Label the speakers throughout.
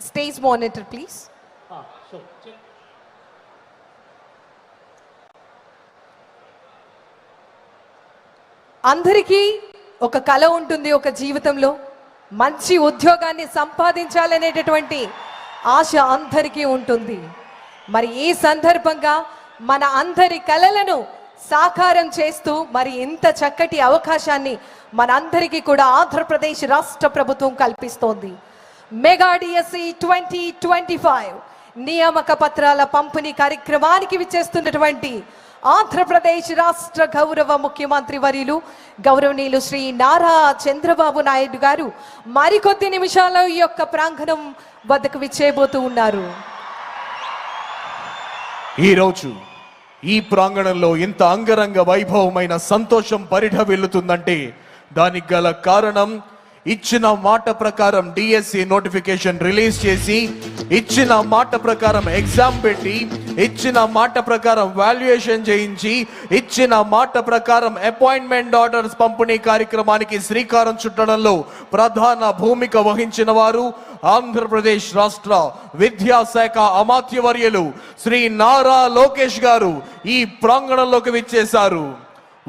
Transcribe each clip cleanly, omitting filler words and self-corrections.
Speaker 1: Stage monitor, please.
Speaker 2: Sure.
Speaker 1: అందరికీ ఒక కల ఉంటుంది ఒక జీవితంలో, మంచి ఉద్యోగాన్ని సంపాదించాలనేటటువంటి ఆశ అందరికీ ఉంటుంది. మరి ఈ సందర్భంగా మన అందరి కలలను సాకారం చేస్తూ మరి ఇంత చక్కటి అవకాశాన్ని మనందరికీ కూడా ఆంధ్రప్రదేశ్ రాష్ట్ర ప్రభుత్వం కల్పిస్తోంది. మెగా డిఎస్సి 2025 నియామక పత్రాల పంపిణీ కార్యక్రమానికి విచ్చేస్తున్నటువంటి ఆంధ్రప్రదేశ్ రాష్ట్ర గౌరవ ముఖ్యమంత్రి వర్యులు గౌరవనీయులు శ్రీ నారా చంద్రబాబు నాయుడు గారు మరికొద్ది నిమిషాల్లో ఈ యొక్క ప్రాంగణం వద్దకు విచ్చేయబోతూ ఉన్నారు.
Speaker 3: ఈరోజు ఈ ప్రాంగణంలో ఇంత అంగరంగ వైభవమైన సంతోషం పరిఢవిల్లుతుందంటే దానికి గల కారణం, ఇచ్చిన మాట ప్రకారం డిఎస్సి నోటిఫికేషన్ రిలీజ్ చేసి, ఇచ్చిన మాట ప్రకారం ఎగ్జామ్ పెట్టి, ఇచ్చిన మాట ప్రకారం వాల్యుయేషన్ చేయించి, ఇచ్చిన మాట ప్రకారం అపాయింట్మెంట్ ఆర్డర్స్ పంపిణీ కార్యక్రమానికి శ్రీకారం చుట్టడంలో ప్రధాన భూమిక వహించిన వారు ఆంధ్రప్రదేశ్ రాష్ట్ర విద్యాశాఖ అమాత్యవర్యులు శ్రీ నారా లోకేష్ గారు ఈ ప్రాంగణంలోకి విచ్చేశారు.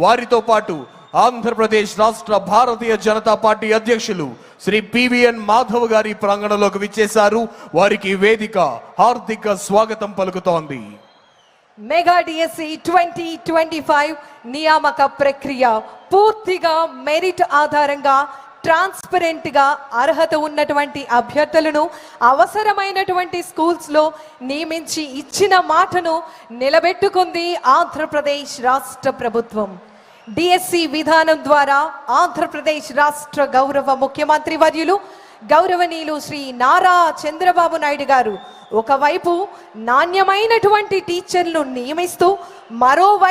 Speaker 3: వారితో పాటు ఆంధ్రప్రదేశ్ రాష్ట్ర భారతీయ జనతా పార్టీ అధ్యక్షులు శ్రీ పివిఎన్ మాధవ్ గారి ప్రాంగణంలోకి విచ్చేశారు. వారికి వేదిక హార్దిక స్వాగతం పలుకుతోంది.
Speaker 1: మెగా డిఎస్సి 2025 నియామక ప్రక్రియ పూర్తిగా మెరిట్ ఆధారంగా ట్రాన్స్పరెంట్ గా అర్హత ఉన్నటువంటి అభ్యర్థులను అవసరమైనటువంటి స్కూల్స్ లో నియమించి ఇచ్చిన మాటను నిలబెట్టుకుంది ఆంధ్రప్రదేశ్ రాష్ట్ర ప్రభుత్వం. డిఎస్సి విధానం ద్వారా ఆంధ్రప్రదేశ్ రాష్ట్ర గౌరవ ముఖ్యమంత్రి వర్యులు గౌరవనీయులు శ్రీ నారా చంద్రబాబు నాయుడు గారు ఒకవైపు నాణ్యమైనటువంటి టీచర్లు నియమిస్తూ, మరోవైపు